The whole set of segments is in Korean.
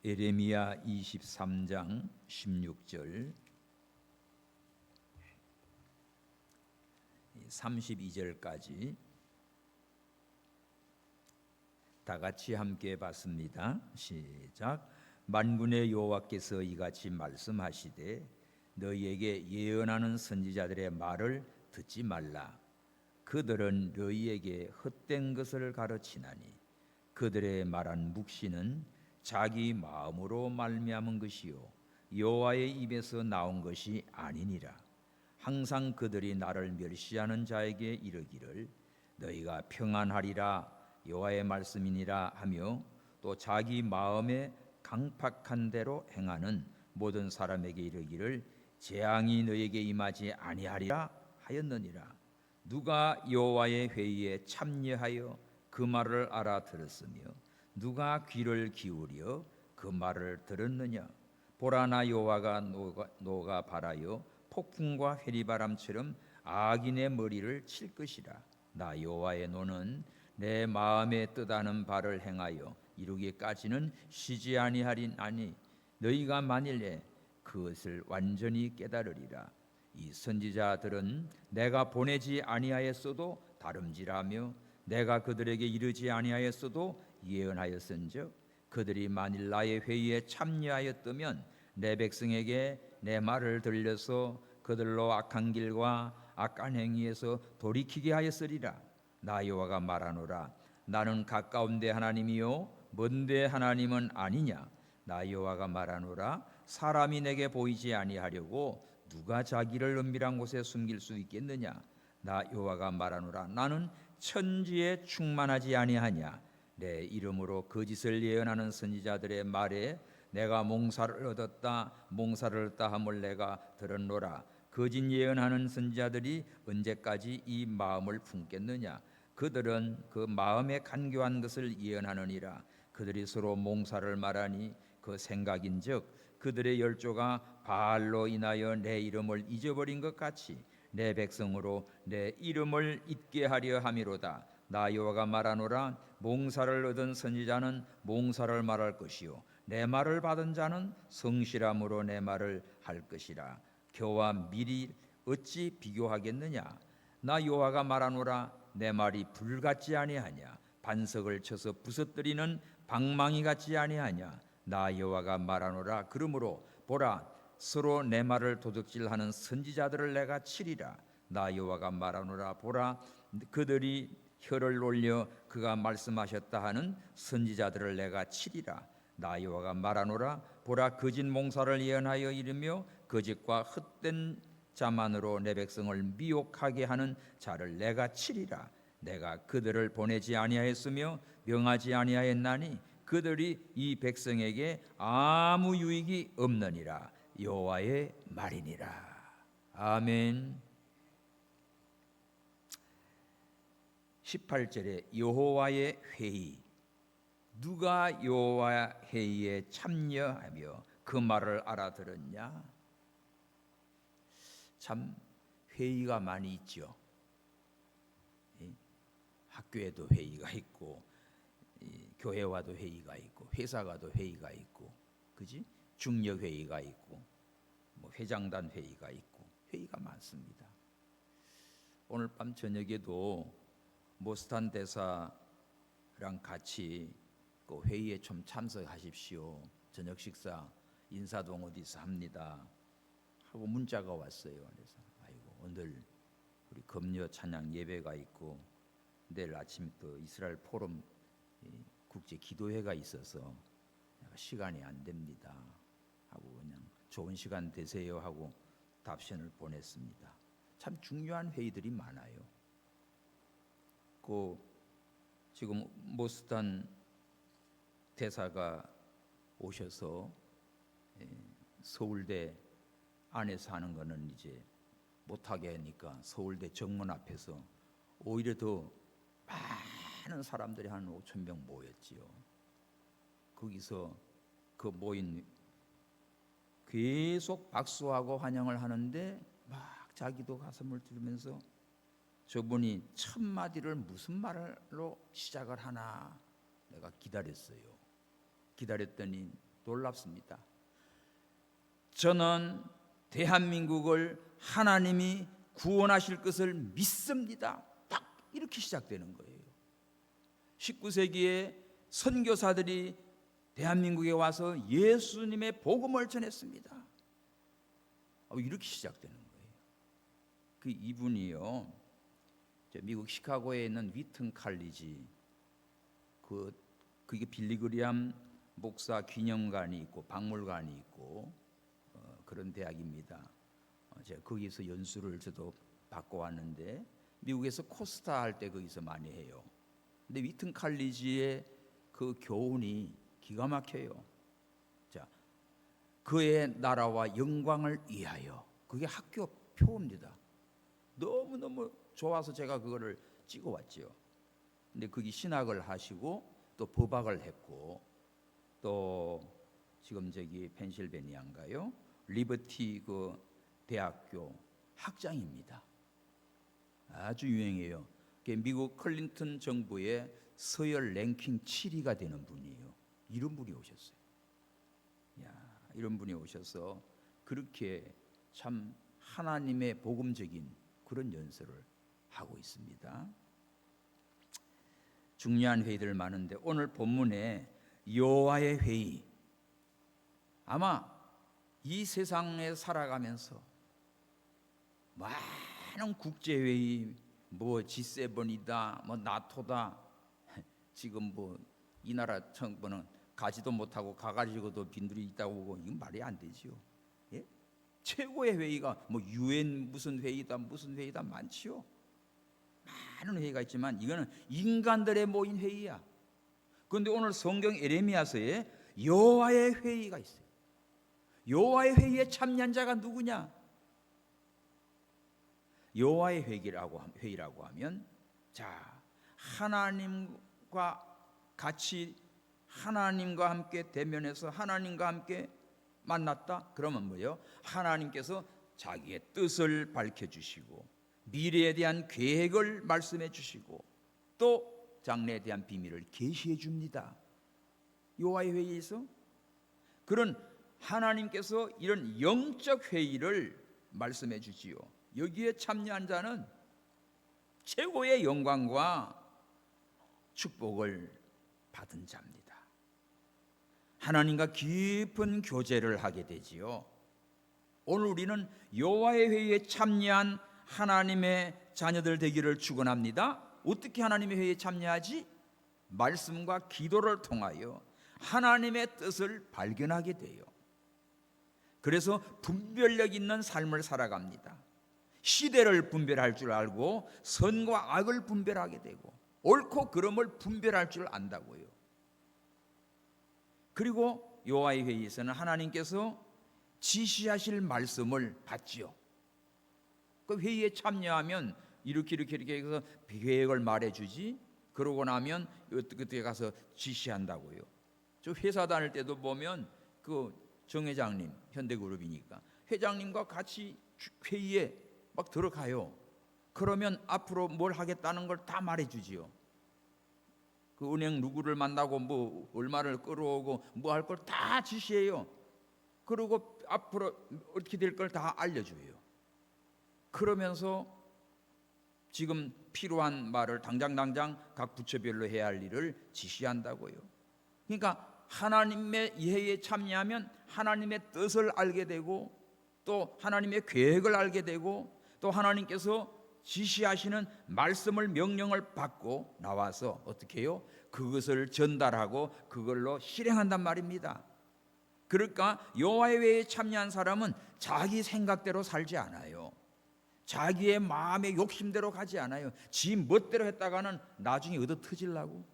예레미야 23장 16절 32절까지 다 같이 함께 봤습니다. 시작. 만군의 여호와께서 이같이 말씀하시되 너희에게 예언하는 선지자들의 말을 듣지 말라. 그들은 너희에게 헛된 것을 가르치나니 그들의 말한 묵시는 자기 마음으로 말미암은 것이요 여호와의 입에서 나온 것이 아니니라. 항상 그들이 나를 멸시하는 자에게 이르기를 너희가 평안하리라 여호와의 말씀이니라 하며 또 자기 마음에 강팍한 대로 행하는 모든 사람에게 이르기를 재앙이 너희에게 임하지 아니하리라 하였느니라. 누가 여호와의 회의에 참여하여 그 말을 알아들었으며 누가 귀를 기울여 그 말을 들었느냐. 보라, 나 여호와가 노가 발하여 폭풍과 회리바람처럼 악인의 머리를 칠 것이라. 나 여호와의 노는 내 마음에 뜻하는 바를 행하여 이루기까지는 쉬지 아니하리니 너희가 만일에 그것을 완전히 깨달으리라. 이 선지자들은 내가 보내지 아니하였어도 다름질하며 내가 그들에게 이르지 아니하였어도 예언하였은즉 그들이 만일 나의 회의에 참여하였다면 내 백성에게 내 말을 들려서 그들로 악한 길과 악한 행위에서 돌이키게 하였으리라. 나 여호와가 말하노라. 나는 가까운데 하나님이요 먼데 하나님은 아니냐. 나 여호와가 말하노라. 사람이 내게 보이지 아니하려고 누가 자기를 은밀한 곳에 숨길 수 있겠느냐. 나 여호와가 말하노라. 나는 천지에 충만하지 아니하냐. 내 이름으로 거짓을 예언하는 선지자들의 말에 내가 몽사를 얻었다 함을 내가 들었노라. 거짓 예언하는 선지자들이 언제까지 이 마음을 품겠느냐. 그들은 그 마음에 간교한 것을 예언하느니라. 그들이 서로 몽사를 말하니 그 생각인즉 그들의 열조가 바알로 인하여 내 이름을 잊어버린 것 같이 내 백성으로 내 이름을 잊게 하려 함이로다. 나 여호와가 말하노라. 몽사를 얻은 선지자는 몽사를 말할 것이요 내 말을 받은 자는 성실함으로 내 말을 할 것이라. 겨와 밀이 어찌 비교하겠느냐. 나 여호와가 말하노라. 내 말이 불 같지 아니하냐. 반석을 쳐서 부서뜨리는 방망이 같지 아니하냐. 나 여호와가 말하노라. 그러므로 보라, 서로 내 말을 도둑질하는 선지자들을 내가 치리라. 나 여호와가 말하노라. 보라, 그들이 혀를 올려 그가 말씀하셨다 하는 선지자들을 내가 치리라. 나 여호와가 말하노라. 보라, 거짓 몽사를 예언하여 이르며 거짓과 헛된 자만으로 내 백성을 미혹하게 하는 자를 내가 치리라. 내가 그들을 보내지 아니하였으며 명하지 아니하였나니 그들이 이 백성에게 아무 유익이 없느니라. 여호와의 말이니라. 아멘. 18절에 여호와의 회의. 누가 여호와 회의에 참여하며 그 말을 알아들었냐. 참 회의가 많이 있죠. 학교에도 회의가 있고 교회와도 회의가 있고 회사가도 회의가 있고 그지? 중력 회의가 있고 뭐 회장단 회의가 있고 회의가 많습니다. 오늘 밤 저녁에도 모스탄 대사랑 같이 그 회의에 좀 참석하십시오. 저녁 식사 인사동 어디서 합니다 하고 문자가 왔어요. 그래서 아이고 오늘 우리 금요 찬양 예배가 있고 내일 아침 또 이스라엘 포럼 국제 기도회가 있어서 시간이 안 됩니다 하고 그냥 좋은 시간 되세요 하고 답신을 보냈습니다. 참 중요한 회의들이 많아요. 그 지금 모스탄 대사가 오셔서 서울대 안에서 하는 거는 이제 못하게 하니까 서울대 정문 앞에서 오히려 더 많은 사람들이 한 5,000명 모였지요. 거기서 그 모인 계속 박수하고 환영을 하는데 막 자기도 가슴을 들면서 저분이 첫 마디를 무슨 말로 시작을 하나 내가 기다렸어요. 기다렸더니 놀랍습니다. 저는 대한민국을 하나님이 구원하실 것을 믿습니다. 딱 이렇게 시작되는 거예요. 19세기에 선교사들이 대한민국에 와서 예수님의 복음을 전했습니다. 이렇게 시작되는 거예요. 그 이분이요, 미국 시카고에 있는 위튼 칼리지, 그게 빌리그리암 목사 기념관이 있고 박물관이 있고 그런 대학입니다. 제가 거기서 연수를 저도 받고 왔는데, 미국에서 코스타 할 때 거기서 많이 해요. 근데 위튼 칼리지의 그 교훈이 기가 막혀요. 자, 그의 나라와 영광을 위하여, 그게 학교 표입니다. 너무너무 좋아서 제가 그거를 찍어왔죠. 근데 거기 신학을 하시고 또 법학을 했고, 또 지금 저기 펜실베니아인가요? 리버티 그 대학교 학장입니다. 아주 유행해요. 미국 클린턴 정부의 서열 랭킹 7위가 되는 분이에요. 이런 분이 오셨어요. 이런 분이 오셔서 그렇게 참 하나님의 복음적인 그런 연설을 하고 있습니다. 중요한 회의들 많은데, 오늘 본문에 여호와의 회의, 아마 이 세상에 살아가면서 많은 국제회의, 뭐 G7이다, 뭐 나토다, 지금 뭐 이 나라 정부는 가지도 못하고 가가지고도 빈들이 있다고 보고, 이건 말이 안 되지요. 예? 최고의 회의가 뭐 UN 무슨 회의다 무슨 회의다 많지요. 많은 회의가 있지만 이거는 인간들의 모인 회의야. 그런데 오늘 성경 에레미야서에 여호와의 회의가 있어요. 여호와의 회의에 참여한 자가 누구냐? 여호와의 회의라고 하면, 자, 하나님과 같이, 하나님과 함께 대면해서 하나님과 함께 만났다. 그러면 뭐예요? 하나님께서 자기의 뜻을 밝혀주시고 미래에 대한 계획을 말씀해 주시고 또 장래에 대한 비밀을 계시해 줍니다. 여호와의 회의에서 그런 하나님께서 이런 영적 회의를 말씀해 주지요. 여기에 참여한 자는 최고의 영광과 축복을 받은 자입니다. 하나님과 깊은 교제를 하게 되지요. 오늘 우리는 여호와의 회의에 참여한 하나님의 자녀들 되기를 축원합니다. 어떻게 하나님의 회의에 참여하지? 말씀과 기도를 통하여 하나님의 뜻을 발견하게 돼요. 그래서 분별력 있는 삶을 살아갑니다. 시대를 분별할 줄 알고 선과 악을 분별하게 되고 옳고 그름을 분별할 줄 안다고요. 그리고 여호와의 회의에서는 하나님께서 지시하실 말씀을 받지요. 그 회의에 참여하면 이렇게 해서 계획을 말해주지. 그러고 나면 그때 가서 지시한다고요. 저 회사 다닐 때도 보면 그 정 회장님, 현대그룹이니까 회장님과 같이 회의에 막 들어가요. 그러면 앞으로 뭘 하겠다는 걸 다 말해주지요. 그 은행 누구를 만나고 뭐 얼마를 끌어오고 뭐 할 걸 다 지시해요. 그리고 앞으로 어떻게 될 걸 다 알려줘요. 그러면서 지금 필요한 말을 당장 각 부처별로 해야 할 일을 지시한다고요. 그러니까 하나님의 회의에 참여하면 하나님의 뜻을 알게 되고 또 하나님의 계획을 알게 되고 또 하나님께서 지시하시는 말씀을 명령을 받고 나와서 어떻게 해요? 그것을 전달하고 그걸로 실행한단 말입니다. 그러니까 여호와의 회의에 참여한 사람은 자기 생각대로 살지 않아요. 자기의 마음의 욕심대로 가지 않아요. 지 멋대로 했다가는 나중에 얻어 터지려고.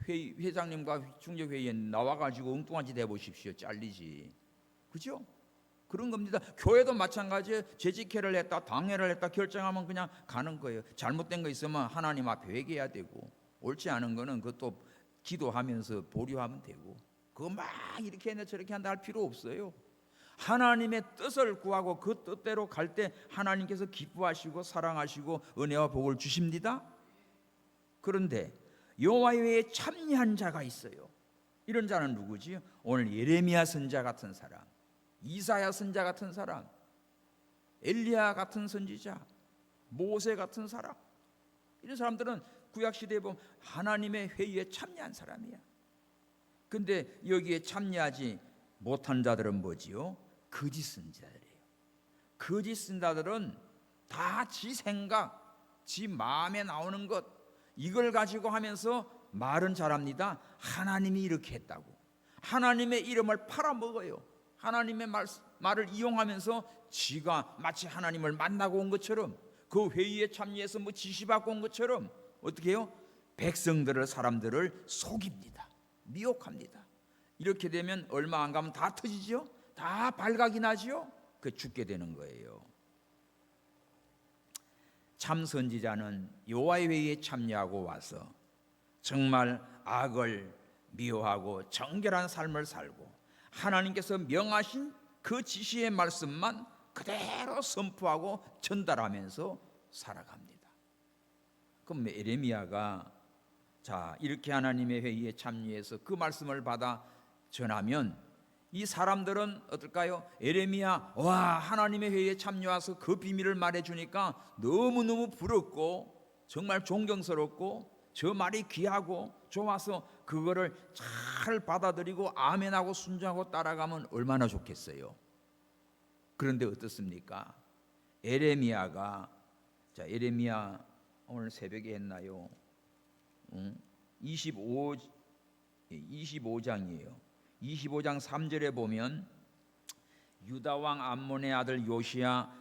회장님과 중재회의에 나와가지고 엉뚱한 짓 해보십시오. 잘리지. 그죠? 그런 겁니다. 교회도 마찬가지예요. 재직회를 했다, 당회를 했다 결정하면 그냥 가는 거예요. 잘못된 거 있으면 하나님 앞에 회개해야 되고, 옳지 않은 거는 그것도 기도하면서 보류하면 되고, 그거 막 이렇게 한다 저렇게 한다 할 필요 없어요. 하나님의 뜻을 구하고 그 뜻대로 갈 때 하나님께서 기뻐하시고 사랑하시고 은혜와 복을 주십니다. 그런데 여호와의 회의에 참여한 자가 있어요. 이런 자는 누구지? 오늘 예레미야 선지자 같은 사람, 이사야 선지자 같은 사람, 엘리야 같은 선지자, 모세 같은 사람, 이런 사람들은 구약 시대에 보면 하나님의 회의에 참여한 사람이야. 근데 여기에 참여하지 못한 자들은 뭐지요? 거짓 선지자들이에요. 거짓 선지자들은 다 지 생각, 지 마음에 나오는 것, 이걸 가지고 하면서 말은 잘합니다. 하나님이 이렇게 했다고, 하나님의 이름을 팔아먹어요. 하나님의 말을 이용하면서 지가 마치 하나님을 만나고 온 것처럼, 그 회의에 참여해서 뭐 지시받고 온 것처럼 어떻게 해요? 백성들을, 사람들을 속입니다. 미혹합니다. 이렇게 되면 얼마 안 가면 다 터지죠. 다 발각이 나죠. 그 죽게 되는 거예요. 참 선지자는 여호와의 회의에 참여하고 와서 정말 악을 미워하고 정결한 삶을 살고 하나님께서 명하신 그 지시의 말씀만 그대로 선포하고 전달하면서 살아갑니다. 그럼 예레미야가 자 이렇게 하나님의 회의에 참여해서 그 말씀을 받아 전하면 이 사람들은 어떨까요? 예레미야, 와, 하나님의 회의에 참여해서 그 비밀을 말해주니까 너무너무 부럽고 정말 존경스럽고 저 말이 귀하고 좋아서 그거를 잘 받아들이고 아멘하고 순종하고 따라가면 얼마나 좋겠어요. 그런데 어떻습니까? 예레미야가, 자 예레미야 오늘 새벽에 했나요? 25장이에요. 25장 3절에 보면 유다 왕 암몬의 아들 요시야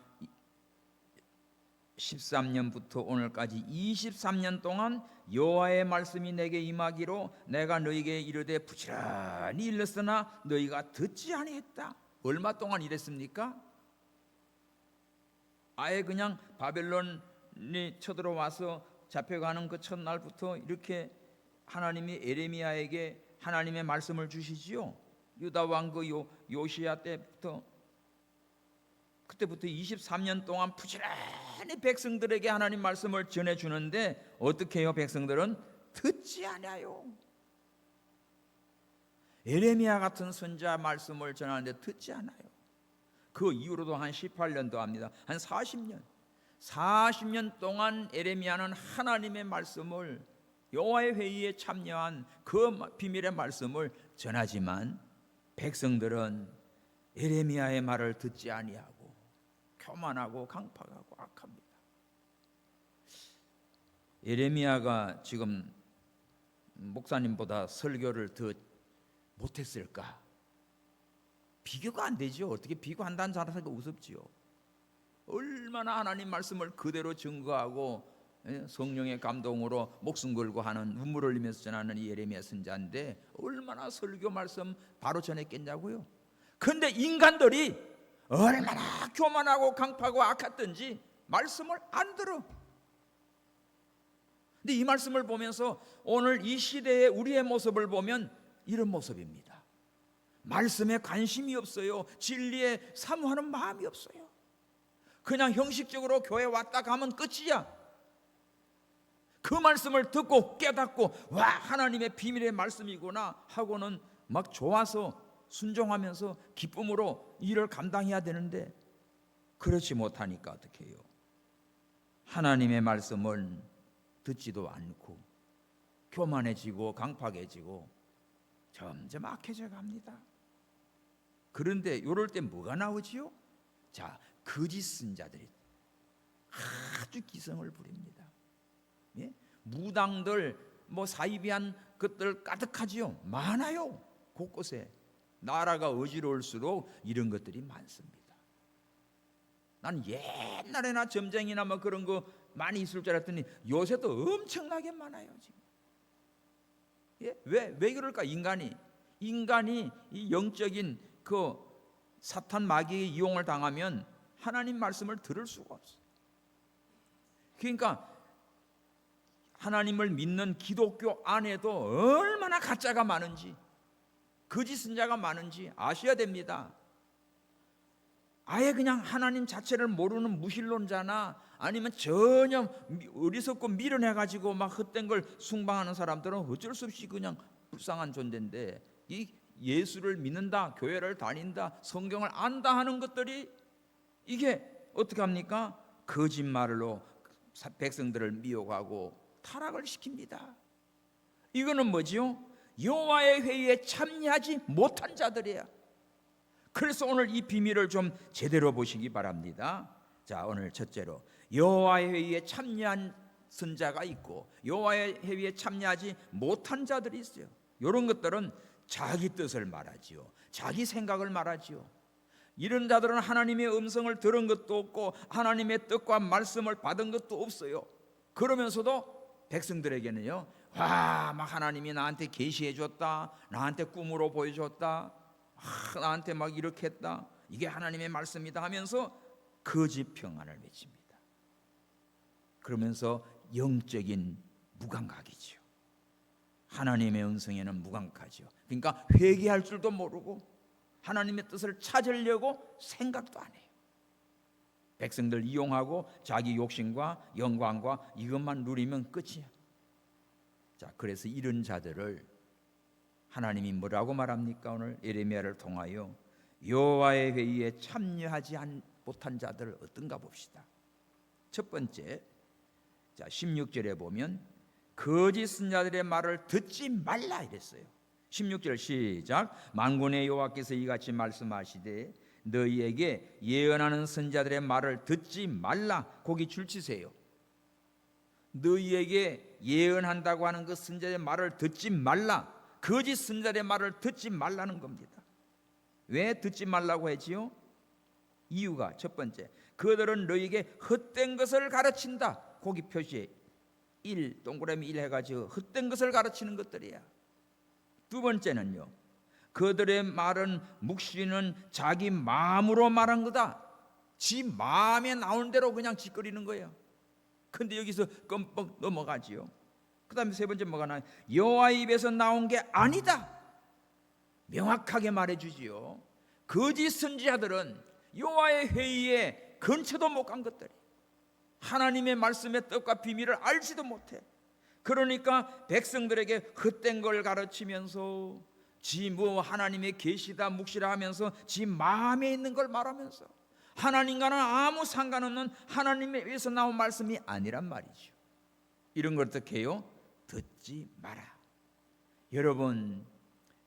13년부터 오늘까지 23년 동안 여호와의 말씀이 내게 임하기로 내가 너희에게 이르되 부지런히 일렀으나 너희가 듣지 아니했다. 얼마 동안 이랬습니까? 아예 그냥 바벨론이 쳐들어와서 잡혀가는 그 첫날부터 이렇게 하나님이 예레미야에게 하나님의 말씀을 주시지요. 유다 왕 그 요시야 때부터, 그때부터 23년 동안 부지런히 백성들에게 하나님 말씀을 전해주는데 어떻게 해요? 백성들은 듣지 않아요. 예레미야 같은 선지자 말씀을 전하는데 듣지 않아요. 그 이후로도 한 18년도 합니다. 한 40년 동안 예레미야는 하나님의 말씀을, 여호와의 회의에 참여한 그 비밀의 말씀을 전하지만 백성들은 예레미야의 말을 듣지 아니하고 교만하고 강팍하고 악합니다. 예레미야가 지금 목사님보다 설교를 더 못했을까? 비교가 안 되죠. 어떻게 비교한다는 자라서 우습지요. 얼마나 하나님 말씀을 그대로 증거하고 성령의 감동으로 목숨 걸고 하는, 눈물 흘리면서 전하는 이 예레미야 선지자인데 얼마나 설교 말씀 바로 전했겠냐고요. 그런데 인간들이 얼마나 교만하고 강파고 악했던지 말씀을 안 들어. 근데 이 말씀을 보면서 오늘 이 시대의 우리의 모습을 보면 이런 모습입니다. 말씀에 관심이 없어요. 진리에 사모하는 마음이 없어요. 그냥 형식적으로 교회 왔다 가면 끝이야. 그 말씀을 듣고 깨닫고 와, 하나님의 비밀의 말씀이구나 하고는 막 좋아서 순종하면서 기쁨으로 일을 감당해야 되는데 그렇지 못하니까 어떻게 해요? 하나님의 말씀을 듣지도 않고 교만해지고 강팍해지고 점점 악해져 갑니다. 그런데 이럴 때 뭐가 나오지요? 자, 거짓 선지자들이 아주 기성을 부립니다. 예? 무당들, 뭐 사이비한 것들 가득하지요. 많아요. 곳곳에. 나라가 어지러울수록 이런 것들이 많습니다. 난 옛날에나 점쟁이나 뭐 그런 거 많이 있을 줄 알았더니 요새도 엄청나게 많아요 지금. 예? 왜 그럴까? 인간이 이 영적인 그 사탄 마귀의 이용을 당하면 하나님 말씀을 들을 수가 없어요. 그러니까 하나님을 믿는 기독교 안에도 얼마나 가짜가 많은지, 거짓 선지자가 많은지 아셔야 됩니다. 아예 그냥 하나님 자체를 모르는 무신론자나 아니면 전혀 어리석고 미련해가지고 막 헛된 걸 숭방하는 사람들은 어쩔 수 없이 그냥 불쌍한 존재인데 이 예수를 믿는다, 교회를 다닌다, 성경을 안다 하는 것들이 이게 어떻게 합니까? 거짓말로 백성들을 미혹하고 타락을 시킵니다. 이거는 뭐지요? 여호와의 회의에 참여하지 못한 자들이야. 그래서 오늘 이 비밀을 좀 제대로 보시기 바랍니다. 자, 오늘 첫째로 여호와의 회의에 참여한 선자가 있고 여호와의 회의에 참여하지 못한 자들이 있어요. 이런 것들은 자기 뜻을 말하지요, 자기 생각을 말하지요. 이런 자들은 하나님의 음성을 들은 것도 없고 하나님의 뜻과 말씀을 받은 것도 없어요. 그러면서도 백성들에게는요, 막 하나님이 나한테 계시해 줬다, 나한테 꿈으로 보여줬다, 나한테 막 이렇게 했다, 이게 하나님의 말씀이다 하면서 거짓 평안을 맺습니다. 그러면서 영적인 무감각이죠. 하나님의 음성에는 무감각하죠. 그러니까 회개할 줄도 모르고 하나님의 뜻을 찾으려고 생각도 안 해요. 백성들 이용하고 자기 욕심과 영광과 이것만 누리면 끝이야. 자, 그래서 이런 자들을 하나님이 뭐라고 말합니까? 오늘 예레미야를 통하여 여호와의 회의에 참여하지 못한 자들 어떤가 봅시다. 첫 번째, 자 16절에 보면 거짓 선자들의 말을 듣지 말라 이랬어요. 16절 시작. 만군의 여호와께서 이같이 말씀하시되 너희에게 예언하는 선자들의 말을 듣지 말라. 거기 줄치세요. 너희에게 예언한다고 하는 그 선자의 말을 듣지 말라. 거짓 선자의 말을 듣지 말라는 겁니다. 왜 듣지 말라고 했지요? 이유가 첫 번째, 그들은 너희에게 헛된 것을 가르친다. 거기 표시에 1 동그라미 1 해가지고 헛된 것을 가르치는 것들이야. 두 번째는요, 그들의 말은 묵시는 자기 마음으로 말한 거다. 지 마음에 나오는 대로 그냥 짓거리는 거예요. 근데 여기서 껌뻑 넘어가지요. 그 다음에 세 번째 뭐가 나요? 여호와의 입에서 나온 게 아니다. 명확하게 말해주지요. 거짓 선지자들은 여호와의 회의에 근처도 못 간 것들이, 하나님의 말씀의 뜻과 비밀을 알지도 못해. 그러니까 백성들에게 헛된 걸 가르치면서 지 뭐 하나님의 계시다 묵시라 하면서 지 마음에 있는 걸 말하면서 하나님과는 아무 상관없는 하나님에 의해서 나온 말씀이 아니란 말이죠. 이런 걸 어떻게 해요? 듣지 마라. 여러분,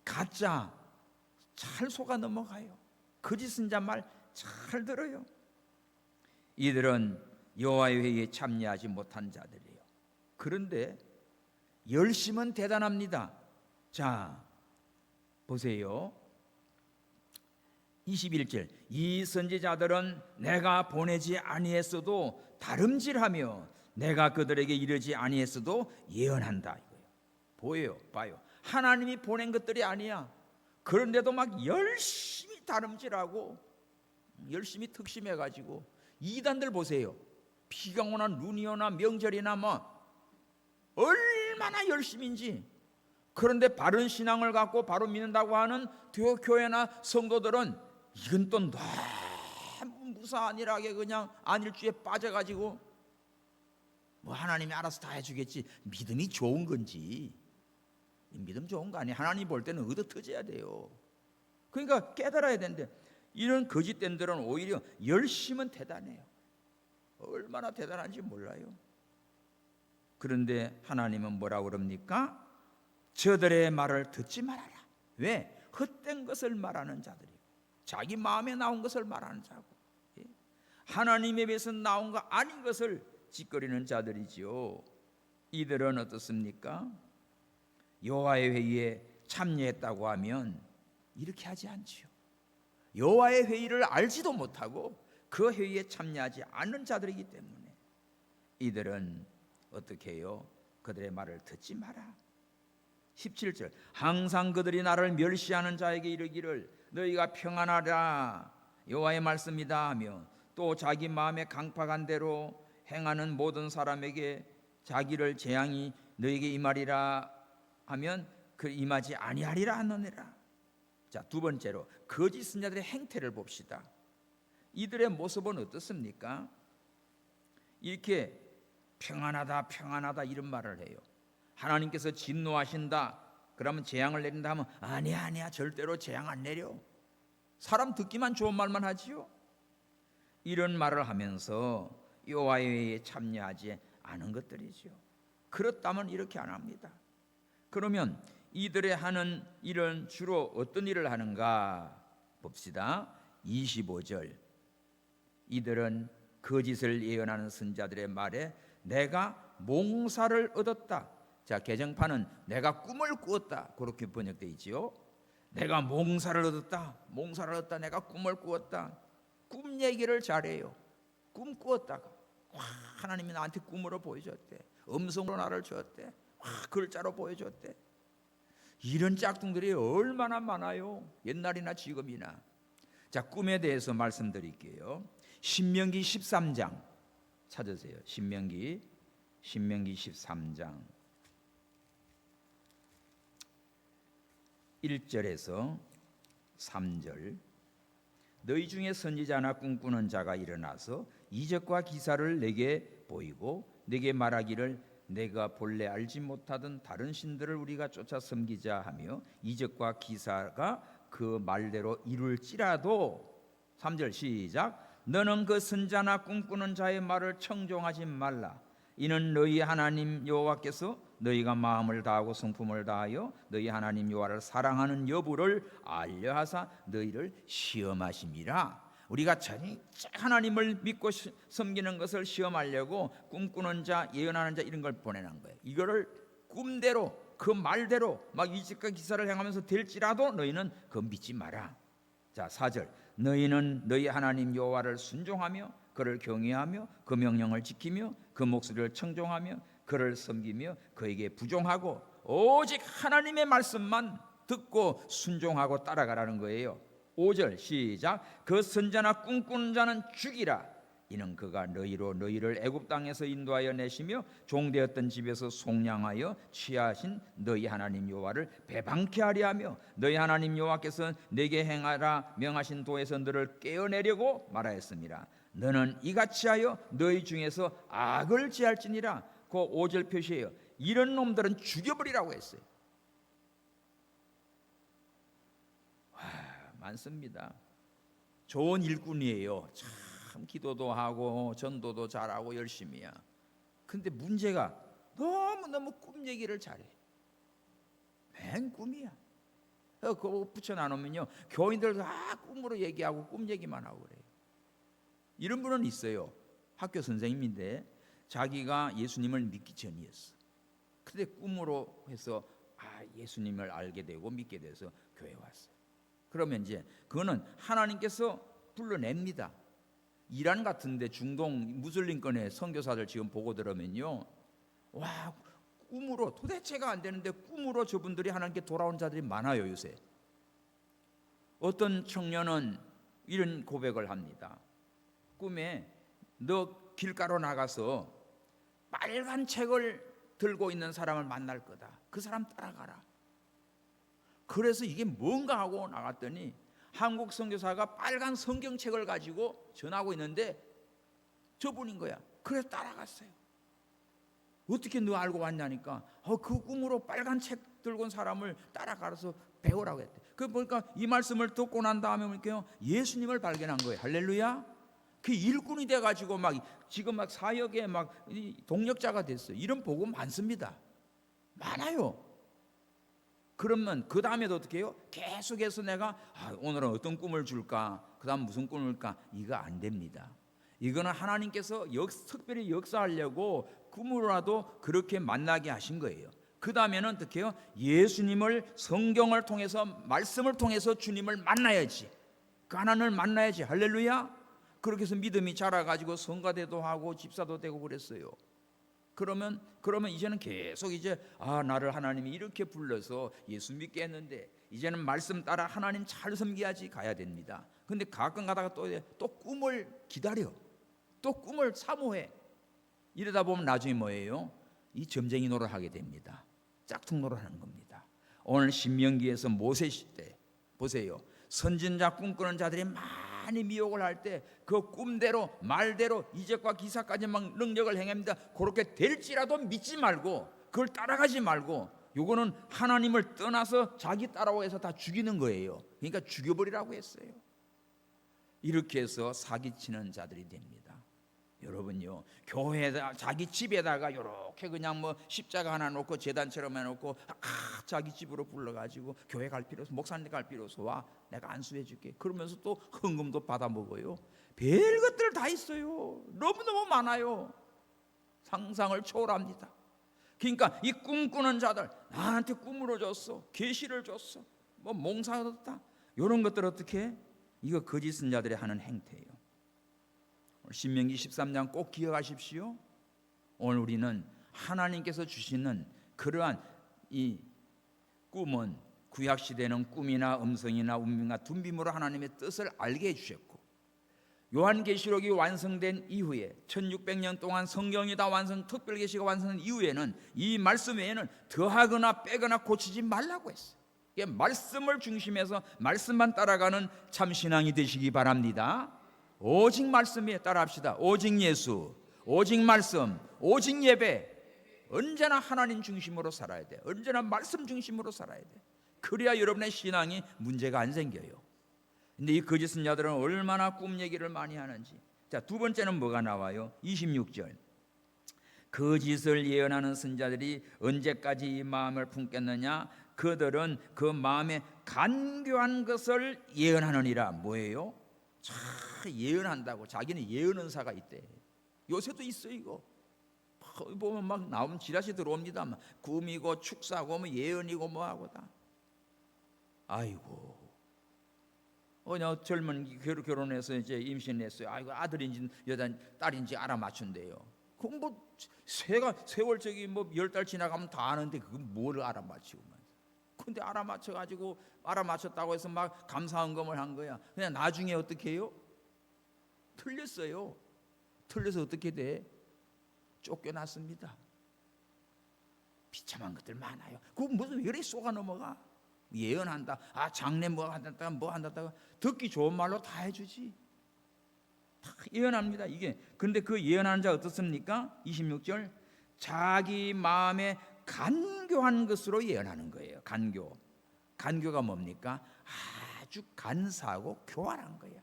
가짜 잘 속아 넘어가요. 거짓 선자 말 잘 들어요. 이들은 여호와의 회의에 참여하지 못한 자들이에요. 그런데 열심은 대단합니다. 자, 보세요. 21절. 이 선지자들은 내가 보내지 아니했어도 다름질하며 내가 그들에게 이르지 아니했어도 예언한다 이거예요. 보여요, 봐요. 하나님이 보낸 것들이 아니야. 그런데도 막 열심히 다름질하고 열심히 특심해가지고 이단들 보세요. 비가 오나 눈이 오나 명절이나 뭐 얼마나 열심인지. 그런데 바른 신앙을 갖고 바로 믿는다고 하는 교회나 성도들은 이건 또 너무 무사안일하게 그냥 안일주의에 빠져가지고 뭐 하나님이 알아서 다 해주겠지. 믿음이 좋은 건지, 믿음 좋은 거 아니에요. 하나님 볼 때는 얻어 터져야 돼요. 그러니까 깨달아야 되는데 이런 거짓된들은 오히려 열심은 대단해요. 얼마나 대단한지 몰라요. 그런데 하나님은 뭐라고 그럽니까? 저들의 말을 듣지 말아라. 왜? 헛된 것을 말하는 자들이고 자기 마음에 나온 것을 말하는 자고 하나님에 비해서 나온 거 아닌 것을 짓거리는 자들이지요. 이들은 어떻습니까? 여호와의 회의에 참여했다고 하면 이렇게 하지 않지요. 여호와의 회의를 알지도 못하고 그 회의에 참여하지 않는 자들이기 때문에 이들은 어떻게 해요? 그들의 말을 듣지 마라. 17절. 항상 그들이 나를 멸시하는 자에게 이르기를 너희가 평안하라 여호와의 말씀이다 하며 또 자기 마음에 강팍한 대로 행하는 모든 사람에게 자기를 재앙이 너희에게 임하리라 하면 그 임하지 아니하리라 하느니라. 자, 두 번째로 거짓 선자들의 행태를 봅시다. 이들의 모습은 어떻습니까? 이렇게 평안하다 평안하다 이런 말을 해요. 하나님께서 진노하신다, 그러면 재앙을 내린다 하면 아니야 절대로 재앙 안 내려. 사람 듣기만 좋은 말만 하지요. 이런 말을 하면서 여호와의 회에 참여하지 않은 것들이죠. 그렇다면 이렇게 안 합니다. 그러면 이들의 하는 일은 주로 어떤 일을 하는가 봅시다. 25절. 이들은 거짓을 예언하는 선자들의 말에 내가 몽사를 얻었다. 자, 개정판은 내가 꿈을 꾸었다 그렇게 번역되어 있지요. 내가 몽사를 얻었다. 내가 꿈을 꾸었다. 꿈 얘기를 잘해요. 꿈 꾸었다가 하나님이 나한테 꿈으로 보여줬대. 음성으로 나를 줬대. 글자로 보여줬대. 이런 짝퉁들이 얼마나 많아요. 옛날이나 지금이나. 자, 꿈에 대해서 말씀드릴게요. 신명기 13장 찾으세요. 신명기 13장 1절에서 3절. 너희 중에 선지자나 꿈꾸는 자가 일어나서 이적과 기사를 내게 보이고 내게 말하기를 내가 본래 알지 못하던 다른 신들을 우리가 쫓아 섬기자 하며 이적과 기사가 그 말대로 이룰지라도 3절 시작. 너는 그 선자나 꿈꾸는 자의 말을 청종하지 말라. 이는 너희 하나님 여호와께서 너희가 마음을 다하고 성품을 다하여 너희 하나님 여호와를 사랑하는 여부를 알려하사 너희를 시험하심이라. 우리가 전체 하나님을 믿고 섬기는 것을 시험하려고 꿈꾸는 자, 예언하는 자 이런 걸 보내는 거예요. 이거를 꿈대로 그 말대로 막 이적과 기사를 행하면서 될지라도 너희는 그거 믿지 마라. 자, 4절. 너희는 너희 하나님 여호와를 순종하며 그를 경외하며 그 명령을 지키며 그 목소리를 청종하며 그를 섬기며 그에게 부종하고 오직 하나님의 말씀만 듣고 순종하고 따라가라는 거예요. 5절 시작. 그 선자나 꿈꾸는 자는 죽이라. 이는 그가 너희를 애굽 땅에서 인도하여 내시며 종되었던 집에서 속량하여 취하신 너희 하나님 여호와를 배방케 하려 하며 너희 하나님 여호와께서 내게 행하라 명하신 도에서 너를 깨어내려고 말하였습니다. 너는 이같이 하여 너희 중에서 악을 지할지니라. 그 5절 표시예요. 이런 놈들은 죽여버리라고 했어요. 많습니다. 좋은 일꾼이에요. 참 기도도 하고 전도도 잘하고 열심히야. 근데 문제가 너무너무 꿈 얘기를 잘해. 맨 꿈이야. 그거 붙여놔놓으면요 교인들 다 꿈으로 얘기하고 꿈 얘기만 하고 그래요. 이런 분은 있어요. 학교 선생님인데 자기가 예수님을 믿기 전이었어. 근데 꿈으로 해서 예수님을 알게 되고 믿게 돼서 교회 왔어요. 그러면 이제 그거는 하나님께서 불러냅니다. 이란 같은데 중동 무슬림권의 선교사들 지금 보고 들으면요, 와 꿈으로 도대체가 안 되는데 꿈으로 저분들이 하나님께 돌아온 자들이 많아요. 요새 어떤 청년은 이런 고백을 합니다. 꿈에 너 길가로 나가서 빨간 책을 들고 있는 사람을 만날 거다. 그 사람 따라가라. 그래서 이게 뭔가 하고 나갔더니 한국 선교사가 빨간 성경책을 가지고 전하고 있는데 저분인 거야. 그래서 따라갔어요. 어떻게 너 알고 왔냐니까 그 꿈으로 빨간 책 들고 온 사람을 따라가서 배우라고 했대. 그 보니까 이 말씀을 듣고 난 다음에 보니까 예수님을 발견한 거예요. 할렐루야. 그 일꾼이 돼가지고 막 지금 막 사역에 막 동력자가 됐어요. 이런 복음 많습니다. 많아요. 그러면 그 다음에도 어떻게 해요? 계속해서 내가 오늘은 어떤 꿈을 줄까? 그 다음 무슨 꿈을 줄까? 이거 안 됩니다. 이거는 하나님께서 특별히 역사하려고 꿈으로라도 그렇게 만나게 하신 거예요. 그 다음에는 어떻게 해요? 예수님을 성경을 통해서 말씀을 통해서 주님을 만나야지. 그 하나님을 만나야지. 할렐루야. 그렇게 해서 믿음이 자라가지고 성가대도 하고 집사도 되고 그랬어요. 그러면 이제는 계속 이제 나를 하나님이 이렇게 불러서 예수 믿게 했는데 이제는 말씀 따라 하나님 잘 섬겨야지 가야 됩니다. 근데 가끔 가다가 또 꿈을 기다려. 또 꿈을 사모해. 이러다 보면 나중에 뭐예요? 이 점쟁이 노릇 하게 됩니다. 짝퉁 노릇 하는 겁니다. 오늘 신명기에서 모세 시대 보세요. 선진자 꿈꾸는 자들이 많이 미혹을 할 때 그 꿈대로 말대로 이적과 기사까지 막 능력을 행합니다. 그렇게 될지라도 믿지 말고 그걸 따라가지 말고 요거는 하나님을 떠나서 자기 따라오고 해서 다 죽이는 거예요. 그러니까 죽여버리라고 했어요. 이렇게 해서 사기치는 자들이 됩니다. 여러분요, 교회에다 자기 집에다가 이렇게 그냥 뭐 십자가 하나 놓고 제단처럼 해놓고 자기 집으로 불러가지고 교회 갈 필요 없어, 목사님 갈 필요 없어, 와 내가 안수해줄게. 그러면서 또 헌금도 받아 먹어요. 별 것들 다 있어요. 너무너무 많아요. 상상을 초월합니다. 그러니까 이 꿈꾸는 자들, 나한테 꿈으로 줬어, 계시를 줬어, 뭐 몽사였다, 이런 것들 어떻게 해? 이거 거짓 선자들이 하는 행태예요. 신명기 13장 꼭 기억하십시오. 오늘 우리는 하나님께서 주시는 그러한 이 꿈은 구약시대는 꿈이나 음성이나 운명과 둔빔으로 하나님의 뜻을 알게 해주셨고, 요한계시록이 완성된 이후에 1600년 동안 성경이 다 특별계시가 완성된 이후에는 이 말씀 외에는 더하거나 빼거나 고치지 말라고 했어요. 말씀을 중심해서 말씀만 따라가는 참신앙이 되시기 바랍니다. 오직 말씀에 따라합시다. 오직 예수, 오직 말씀, 오직 예배. 언제나 하나님 중심으로 살아야 돼. 언제나 말씀 중심으로 살아야 돼. 그래야 여러분의 신앙이 문제가 안 생겨요. 근데 이 거짓 선자들은 얼마나 꿈 얘기를 많이 하는지. 자, 두 번째는 뭐가 나와요? 26절. 거짓을 예언하는 선자들이 언제까지 이 마음을 품겠느냐? 그들은 그 마음에 간교한 것을 예언하느니라. 뭐예요? 예언한다고. 자기는 예언은사가 있대. 요새도 있어 이거. 보면 막 나오면 지라시 들어옵니다. 막 꿈이고 축사고 뭐 예언이고 뭐하고 다. 아이고. 젊은 결혼해서 이제 임신했어요. 아이고, 아들인지 여자 딸인지 알아맞춘대요. 그럼 뭐 세월 저기 뭐 10달 지나가면 다 아는데 그건 뭘 알아맞히고. 근데 알아맞혔다고 해서 막 감사헌금을 한 거야. 그냥 나중에 어떻게 해요? 틀렸어요. 틀려서 어떻게 돼? 쫓겨났습니다. 비참한 것들 많아요. 그거 무슨 왜 이렇게 쏘가 넘어가? 예언한다. 장래 뭐 한다다가 뭐 한다다가 듣기 좋은 말로 다 해주지. 다 예언합니다. 이게. 근데 그 예언하는 자 어떻습니까? 26절. 자기 마음에 간교한 것으로 예언하는 거예요. 간교가 뭡니까? 아주 간사하고 교활한 거예요.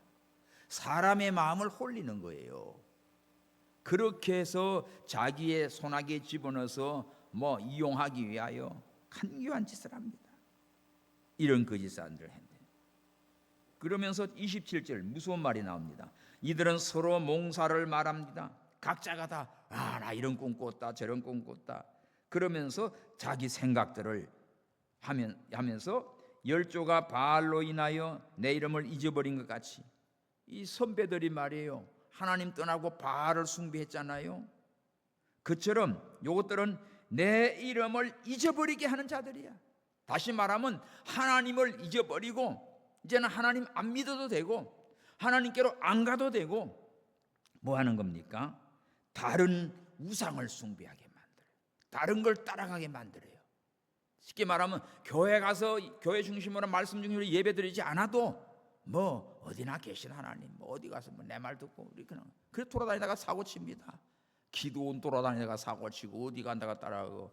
사람의 마음을 홀리는 거예요. 그렇게 해서 자기의 손아귀에 집어넣어서 뭐 이용하기 위하여 간교한 짓을 합니다. 이런 거짓 사람들 했네. 그러면서 27절 무서운 말이 나옵니다. 이들은 서로 몽사를 말합니다. 각자가 다 나 이런 꿈 꿨다, 저런 꿈 꿨다. 그러면서 자기 생각들을 하면서 열조가 바알로 인하여 내 이름을 잊어버린 것 같이, 이 선배들이 말이에요, 하나님 떠나고 바알을 숭배했잖아요. 그처럼 이것들은 내 이름을 잊어버리게 하는 자들이야. 다시 말하면 하나님을 잊어버리고 이제는 하나님 안 믿어도 되고 하나님께로 안 가도 되고 뭐 하는 겁니까? 다른 우상을 숭배하게 만들어요. 다른 걸 따라가게 만들어요. 쉽게 말하면 교회 가서 교회 중심으로 말씀 중심으로 예배드리지 않아도 뭐 어디나 계신 하나님, 뭐 어디 가서 뭐 내 말 듣고 이렇게 그래 돌아다니다가 사고 칩니다. 기도원 돌아다니다가 사고 치고 어디 간다가 따라가고,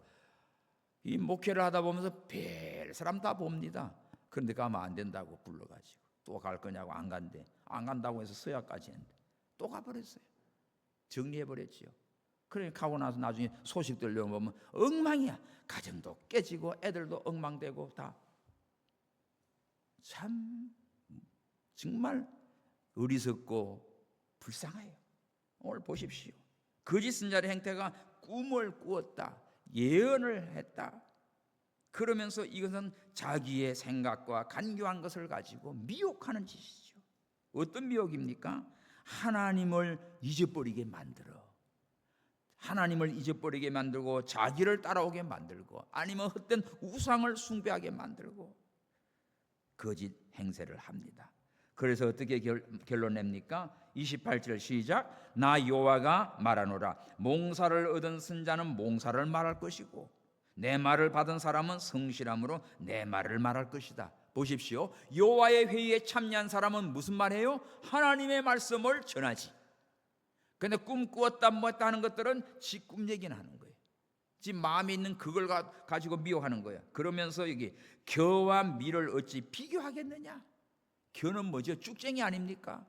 이 목회를 하다 보면서 별 사람 다 봅니다. 그런데 가면 안 된다고 불러가지고 또 갈 거냐고 안 간대. 안 간다고 해서 서약까지 했는데 또 가버렸어요. 정리해버렸지요. 그러니까 가고 나서 나중에 소식 들려보면 엉망이야. 가정도 깨지고 애들도 엉망되고 다. 참 정말 어리석고 불쌍해요. 오늘 보십시오. 거짓 선자의 행태가 꿈을 꾸었다, 예언을 했다. 그러면서 이것은 자기의 생각과 간교한 것을 가지고 미혹하는 짓이죠. 어떤 미혹입니까? 하나님을 잊어버리게 만들어. 하나님을 잊어버리게 만들고 자기를 따라오게 만들고 아니면 헛된 우상을 숭배하게 만들고 거짓 행세를 합니다. 그래서 어떻게 결론 냅니까? 28절 시작. 나 여호와가 말하노라. 몽사를 얻은 선자는 몽사를 말할 것이고 내 말을 받은 사람은 성실함으로 내 말을 말할 것이다. 보십시오. 여호와의 회의에 참여한 사람은 무슨 말해요? 하나님의 말씀을 전하지. 근데 꿈 꾸었다 뭐 했다 하는 것들은 지 꿈 얘기는 하는 거예요. 지금 마음에 있는 그걸 가지고 미혹하는 거야. 그러면서 여기 겨와 밀을 어찌 비교하겠느냐? 겨는 뭐죠? 쭉쟁이 아닙니까?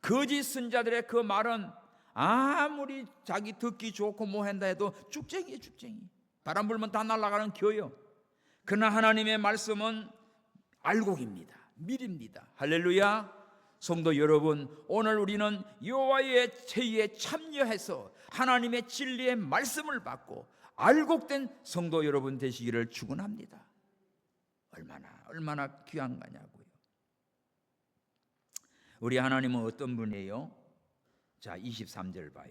거짓 선자들의 그 말은 아무리 자기 듣기 좋고 뭐 한다 해도 쭉쟁이에요, 쭉쟁이. 바람 불면 다 날아가는 겨요. 그러나 하나님의 말씀은 알곡입니다. 밀입니다. 할렐루야. 성도 여러분, 오늘 우리는 여호와의 제의에 참여해서 하나님의 진리의 말씀을 받고 알곡된 성도 여러분 되시기를 축원합니다. 얼마나 귀한 거냐고요. 우리 하나님은 어떤 분이에요? 자, 23절 봐요.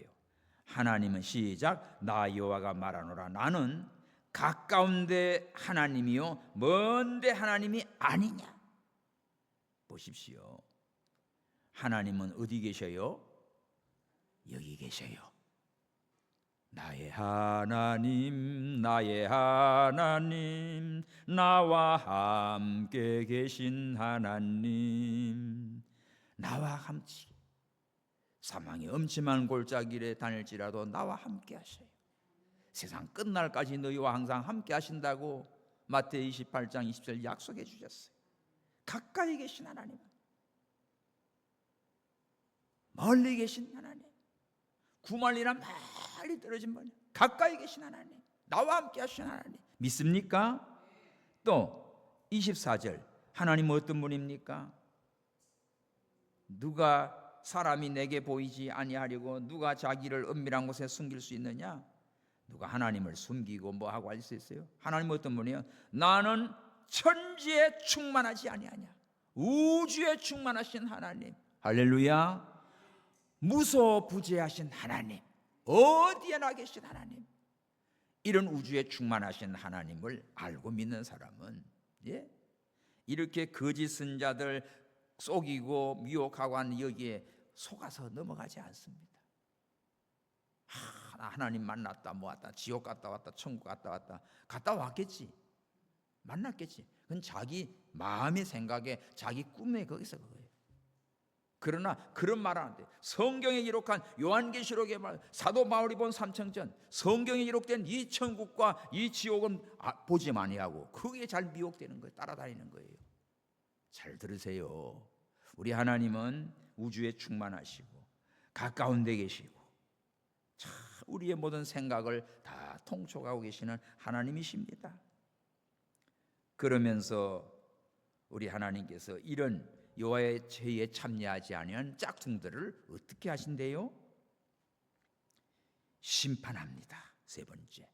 하나님은 시작, 나 여호와가 말하노라, 나는 가까운데 하나님이요 먼데 하나님이 아니냐. 보십시오. 하나님은 어디 계셔요? 여기 계셔요. 나의 하나님, 나의 하나님, 나와 함께 계신 하나님. 나와 함께 사망의 엄침한 골짜기에 다닐지라도 나와 함께 하셔요. 세상 끝날까지 너희와 항상 함께 하신다고 마태복음 28장 20절 약속해 주셨어요. 가까이 계신 하나님, 멀리 계신 하나님, 구말리나 멀리 떨어진 분, 가까이 계신 하나님, 나와 함께 하신 하나님 믿습니까? 또 24절, 하나님은 어떤 분입니까? 누가 사람이 내게 보이지 아니하려고 누가 자기를 은밀한 곳에 숨길 수 있느냐? 누가 하나님을 숨기고 뭐하고 할 수 있어요? 하나님은 어떤 분이에요? 나는 천지에 충만하지 아니하냐. 우주에 충만하신 하나님, 할렐루야. 무소부재하신 하나님, 어디에나 계신 하나님, 이런 우주에 충만하신 하나님을 알고 믿는 사람은 이렇게 거짓 선자들 속이고 미혹하고 하는 여기에 속아서 넘어가지 않습니다. 나 하나님 만났다 모았다, 지옥 갔다 왔다, 천국 갔다 왔겠지, 만났겠지. 그건 자기 마음의 생각에, 자기 꿈에 거기서 그거예요. 그러나 그런 말 안 돼. 성경에 기록한 요한계시록의 말, 사도 바울이 본 삼층전, 성경에 기록된 이 천국과 이 지옥은 보지 아니하고 거기에 잘 미혹되는 거예요. 따라다니는 거예요. 잘 들으세요. 우리 하나님은 우주에 충만하시고 가까운 데 계시고 참 우리의 모든 생각을 다 통촉하고 계시는 하나님이십니다. 그러면서 우리 하나님께서 이런 여호와의 제의에 참여하지 아니한 짝퉁들을 어떻게 하신대요? 심판합니다. 세 번째,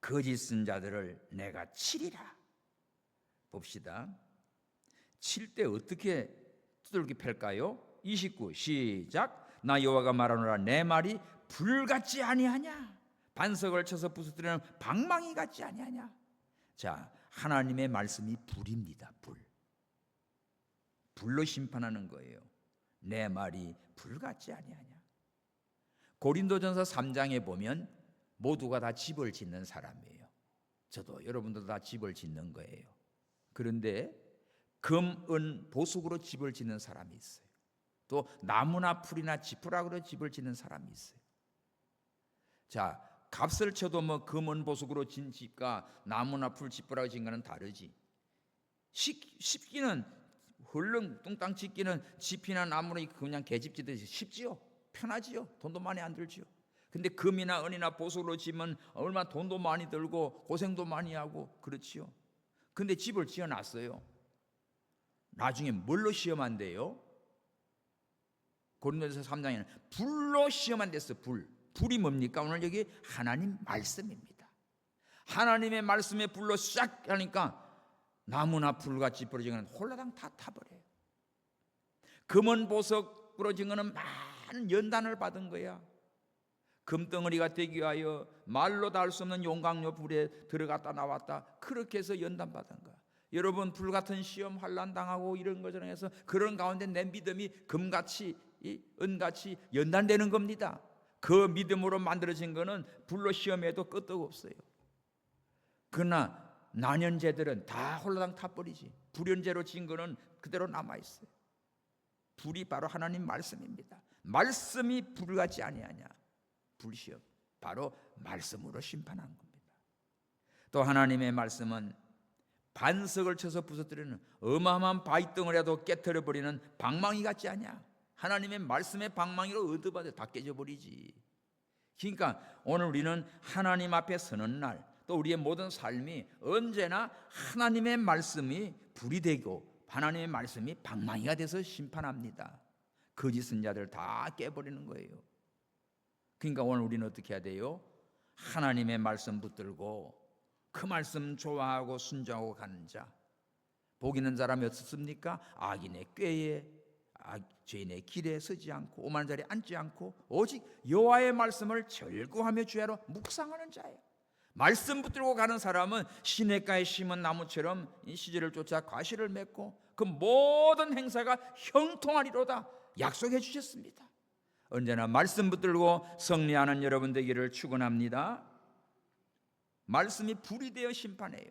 거짓 선자들을 내가 치리라. 봅시다. 칠 때 어떻게 두들겨 팰까요? 29 시작. 나 여호와가 말하노라, 내 말이 불같지 아니하냐. 반석을 쳐서 부수뜨리는 방망이 같지 아니하냐. 자, 하나님의 말씀이 불입니다. 불로 심판하는 거예요. 내 말이 불같지 아니하냐. 고린도전서 3장에 보면 모두가 다 집을 짓는 사람이에요. 저도 여러분들도 다 집을 짓는 거예요. 그런데 금, 은, 보석으로 집을 짓는 사람이 있어요. 또 나무나 풀이나 지푸라기로 집을 짓는 사람이 있어요. 자, 값을 쳐도 뭐 금, 은, 보석으로 진 집과 나무나 풀, 지푸라기 진 거는 다르지. 쉽기는 헐렁 뚱땅 짓기는 집이나 나무로 그냥 개집 짓듯이 쉽지요. 편하지요. 돈도 많이 안 들지요. 근데 금이나 은이나 보석으로 지면 얼마나 돈도 많이 들고 고생도 많이 하고 그렇지요. 근데 집을 지어놨어요. 나중에 뭘로 시험한대요? 고린도전서 3장에는 불로 시험한댔어. 불이 뭡니까? 오늘 여기 하나님 말씀입니다. 하나님의 말씀에 불로 싹 하니까 나무나 풀같이 부러진 것은 홀라당 다 타버려요. 금은 보석 부러진 것은 많은 연단을 받은 거야. 금덩어리가 되기 위하여 말로 다 할 수 없는 용광로 불에 들어갔다 나왔다, 그렇게 해서 연단받은 거야. 여러분, 불같은 시험 환난 당하고 이런 것처럼 해서 그런 가운데 내 믿음이 금같이 은같이 연단되는 겁니다. 그 믿음으로 만들어진 거는 불로 시험해도 끄떡 없어요. 그러나 난연제들은 다 홀라당 타버리지. 불연제로 진 거는 그대로 남아있어요. 불이 바로 하나님 말씀입니다. 말씀이 불같지 아니하냐. 불시험. 바로 말씀으로 심판한 겁니다. 또 하나님의 말씀은 반석을 쳐서 부서뜨리는 어마어마한 바위덩어리라도 깨트려버리는 방망이 같지 않냐? 하나님의 말씀의 방망이로 얻어받아 다 깨져버리지. 그러니까 오늘 우리는 하나님 앞에 서는 날, 또 우리의 모든 삶이 언제나 하나님의 말씀이 불이 되고 하나님의 말씀이 방망이가 돼서 심판합니다. 거짓 선자들 다 깨버리는 거예요. 그러니까 오늘 우리는 어떻게 해야 돼요? 하나님의 말씀 붙들고 그 말씀 좋아하고 순종하고 가는 자, 복 있는 사람이 어떻습니까? 악인의 꾀에 죄인의 길에 서지 않고 오만한 자리에 앉지 않고 오직 여호와의 말씀을 절구하며 주야로 묵상하는 자예요. 말씀 붙들고 가는 사람은 시냇가에 심은 나무처럼 이 시절을 쫓아 과실을 맺고 그 모든 행사가 형통하리로다 약속해 주셨습니다. 언제나 말씀 붙들고 승리하는 여러분 되기를 축원합니다. 말씀이 불이 되어 심판해요.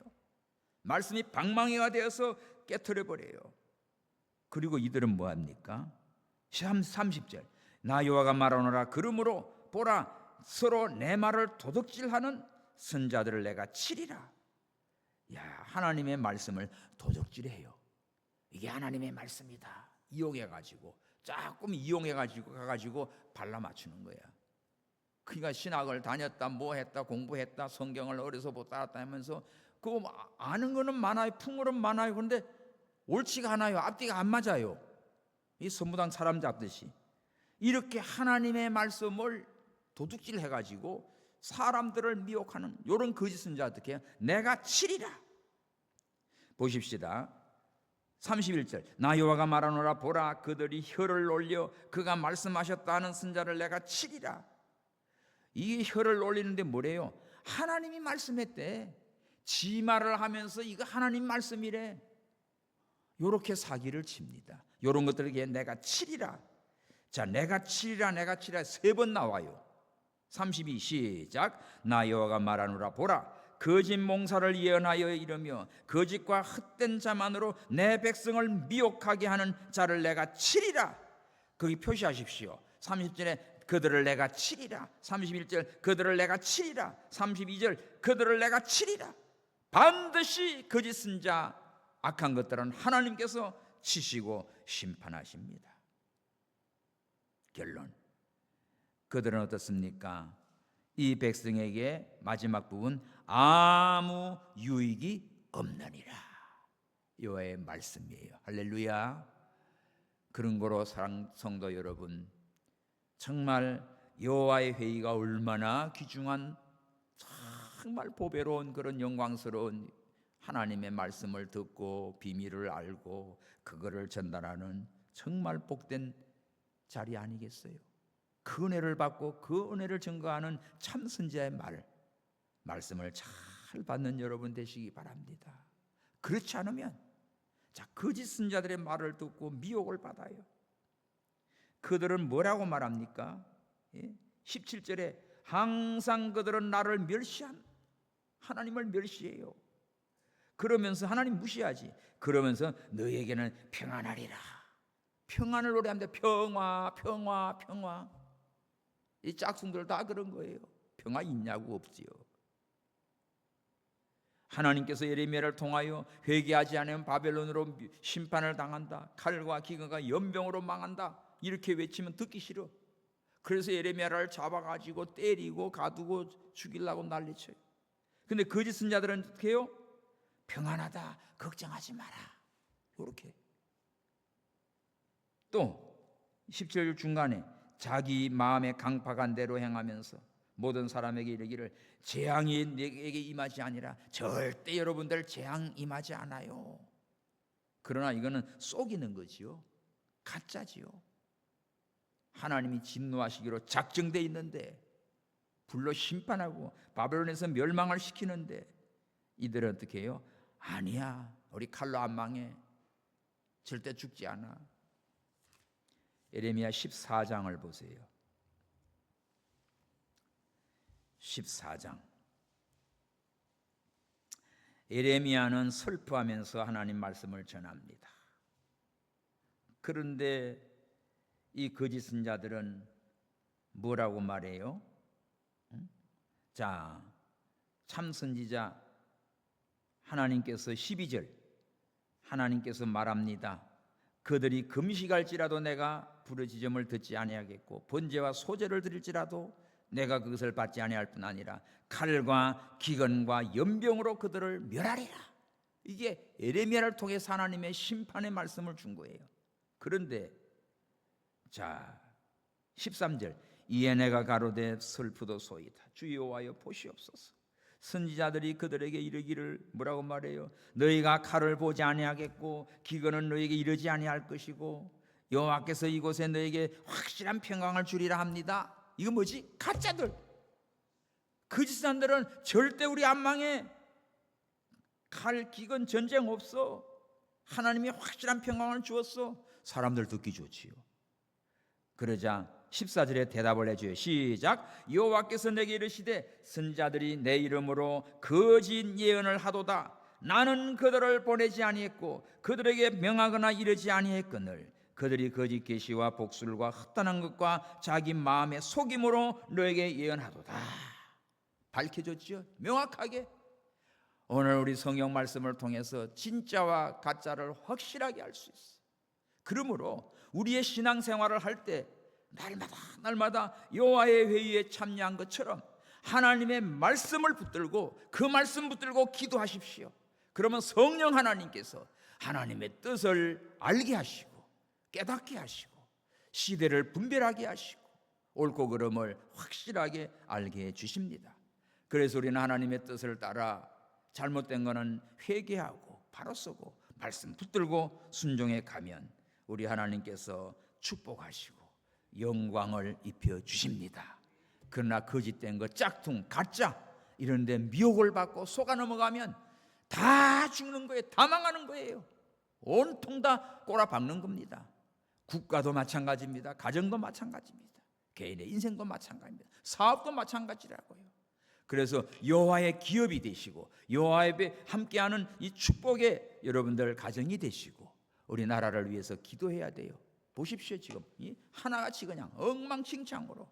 말씀이 방망이가 되어서 깨트려 버려요. 그리고 이들은 뭐합니까? 30절 나 여호와가 말하노라 그러므로 보라 서로 내 말을 도둑질하는 선자들을 내가 치리라. 야, 하나님의 말씀을 도둑질해요. 이게 하나님의 말씀이다 이용해가지고 조금 이용해가지고 가가지고 발라맞추는 거야. 그러니까 신학을 다녔다 뭐 했다 공부했다 성경을 어려서부터 따랐다 하면서 그거 아는 거는 많아요. 풍물은 많아요. 그런데 옳지가 않아요. 앞뒤가 안 맞아요. 이 선무당 사람 잡듯이 이렇게 하나님의 말씀을 도둑질 해가지고 사람들을 미혹하는 이런 거짓 선자 어떻게 해요? 내가 치리라. 보십시다. 31절 나 여호와가 말하노라 보라 그들이 혀를 올려 그가 말씀하셨다는 선자를 내가 치리라. 이게 혀를 올리는데 뭐래요? 하나님이 말씀했대. 지 말을 하면서 이거 하나님 말씀이래. 요렇게 사기를 칩니다. 요런 것들에게 내가 치리라. 자, 내가 치리라 내가 치리라 3번 나와요. 32 시작 나 여호와가 말하노라 보라 거짓 몽사를 예언하여 이르며 거짓과 헛된 자만으로 내 백성을 미혹하게 하는 자를 내가 치리라. 거기 표시하십시오. 30절에 그들을 내가 치리라. 31절 그들을 내가 치리라. 32절 그들을 내가 치리라. 반드시 거짓 선자 악한 것들은 하나님께서 치시고 심판하십니다. 결론 그들은 어떻습니까? 이 백성에게 마지막 부분 아무 유익이 없느니라. 여호와의 말씀이에요. 할렐루야. 그런 거로 사랑 성도 여러분, 정말 여호와의 회의가 얼마나 귀중한 정말 보배로운 그런 영광스러운 하나님의 말씀을 듣고 비밀을 알고 그거를 전달하는 정말 복된 자리 아니겠어요? 그 은혜를 받고 그 은혜를 증거하는 참 선지자의 말씀을 잘 받는 여러분 되시기 바랍니다. 그렇지 않으면 자 거짓 선지자들의 말을 듣고 미혹을 받아요. 그들은 뭐라고 말합니까? 17절에 항상 그들은 나를 하나님을 멸시해요. 그러면서 하나님 무시하지. 그러면서 너에게는 평안하리라. 평안을 노래합니다. 평화 평화 평화. 이 짝퉁들 다 그런 거예요. 평화 있냐고 없지요. 하나님께서 예레미야를 통하여 회개하지 않으면 바벨론으로 심판을 당한다. 칼과 기근과 연병으로 망한다. 이렇게 외치면 듣기 싫어. 그래서 예레미야를 잡아가지고 때리고 가두고 죽이려고 난리쳐요. 근데 거짓 선자들은 어떻게 해요? 평안하다 걱정하지 마라. 이렇게. 또 17절 중간에 자기 마음에 강팍한 대로 행하면서 모든 사람에게 이르기를 재앙이 내게 임하지 아니라 절대 여러분들 재앙 임하지 않아요. 그러나 이거는 속이는 거지요. 가짜지요. 하나님이 진노하시기로 작정돼 있는데 불로 심판하고 바벨론에서 멸망을 시키는데 이들은 어떻게 해요? 아니야 우리 칼로 안 망해. 절대 죽지 않아. 예레미야 14장을 보세요. 14장. 예레미야는 슬퍼하면서 하나님 말씀을 전합니다. 그런데 이 거짓 선자들은 뭐라고 말해요? 자, 참 선지자 하나님께서 12절 하나님께서 말합니다. 그들이 금식할지라도 내가 부르짖음을 듣지 아니하겠고 번제와 소제를 드릴지라도 내가 그것을 받지 아니할 뿐 아니라 칼과 기근과 연병으로 그들을 멸하리라. 이게 에레미야를 통해서 하나님의 심판의 말씀을 준 거예요. 그런데 자 13절 이에 내가 가로되 슬프도소이다 주 여호와여 보시옵소서. 선지자들이 그들에게 이르기를 뭐라고 말해요? 너희가 칼을 보지 아니하겠고 기근은 너희에게 이르지 아니할 것이고 여호와께서 이곳에 너희에게 확실한 평강을 주리라 합니다. 이거 뭐지? 가짜들, 거짓사람들은 절대 우리 안 망해. 칼, 기근, 전쟁 없어. 하나님이 확실한 평강을 주었어. 사람들 듣기 좋지요. 그러자 14절에 대답을 해줘요. 시작. 여호와께서 내게 이르시되 선지자들이 내 이름으로 거짓 예언을 하도다. 나는 그들을 보내지 아니했고 그들에게 명하거나 이르지 아니했거늘 그들이 거짓 계시와 복술과 헛단한 것과 자기 마음의 속임으로 너에게 예언하도다. 밝혀졌죠. 명확하게. 오늘 우리 성경 말씀을 통해서 진짜와 가짜를 확실하게 알 수 있어. 그러므로 우리의 신앙생활을 할 때 날마다 여호와의 회의에 참여한 것처럼 하나님의 말씀을 붙들고 그 말씀 붙들고 기도하십시오. 그러면 성령 하나님께서 하나님의 뜻을 알게 하시고 깨닫게 하시고 시대를 분별하게 하시고 옳고 그름을 확실하게 알게 해주십니다. 그래서 우리는 하나님의 뜻을 따라 잘못된 것은 회개하고 바로 서고 말씀 붙들고 순종해 가면 우리 하나님께서 축복하시고 영광을 입혀주십니다. 그러나 거짓된 것, 짝퉁, 가짜 이런 데 미혹을 받고 속아 넘어가면 다 죽는 거예요. 다 망하는 거예요. 온통 다 꼬라박는 겁니다. 국가도 마찬가지입니다. 가정도 마찬가지입니다. 개인의 인생도 마찬가지입니다. 사업도 마찬가지라고요. 그래서 여호와의 기업이 되시고 여호와의 함께하는 이 축복의 여러분들 가정이 되시고 우리나라를 위해서 기도해야 돼요. 보십시오. 지금 하나같이 그냥 엉망진창으로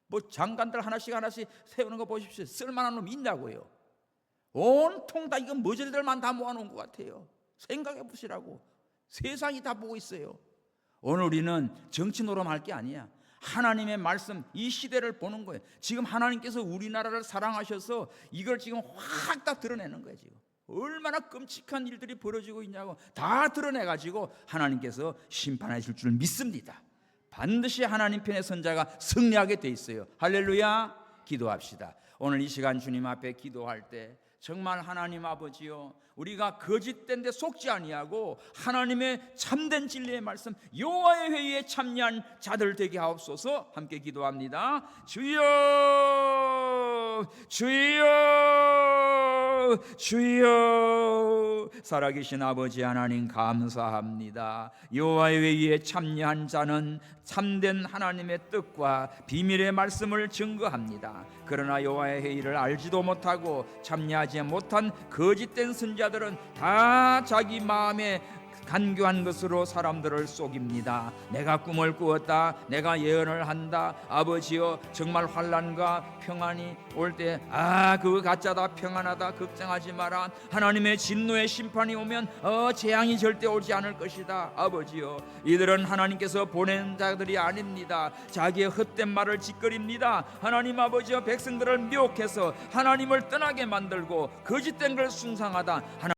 뭐 장관들 하나씩 세우는 거 보십시오. 쓸만한 놈 있냐고요. 온통 다 이건 머저리들만 다 모아놓은 것 같아요. 생각해 보시라고. 세상이 다 보고 있어요. 오늘 우리는 정치 노름할 게 아니야. 하나님의 말씀, 이 시대를 보는 거예요. 지금 하나님께서 우리나라를 사랑하셔서 이걸 지금 확 다 드러내는 거예요. 지금 얼마나 끔찍한 일들이 벌어지고 있냐고 다 드러내가지고 하나님께서 심판하실 줄 믿습니다. 반드시 하나님 편의 선자가 승리하게 돼 있어요. 할렐루야. 기도합시다. 오늘 이 시간 주님 앞에 기도할 때 정말 하나님 아버지요, 우리가 거짓된 데 속지 아니하고 하나님의 참된 진리의 말씀 여호와의 회의에 참여한 자들 되게 하옵소서. 함께 기도합니다. 주여 주여 주여. 살아계신 아버지 하나님 감사합니다. 여호와의 회의에 참여한 자는 참된 하나님의 뜻과 비밀의 말씀을 증거합니다. 그러나 여호와의 회의를 알지도 못하고 참여하지 못한 거짓된 선자들은 다 자기 마음에 간교한 것으로 사람들을 속입니다. 내가 꿈을 꾸었다, 내가 예언을 한다, 아버지여 정말 환난과 평안이 올 때 그거 가짜다, 평안하다, 걱정하지 마라. 하나님의 진노의 심판이 오면 재앙이 절대 오지 않을 것이다. 아버지여, 이들은 하나님께서 보낸 자들이 아닙니다. 자기의 헛된 말을 짓거립니다. 하나님 아버지여, 백성들을 미혹해서 하나님을 떠나게 만들고 거짓된 걸 숭상하다.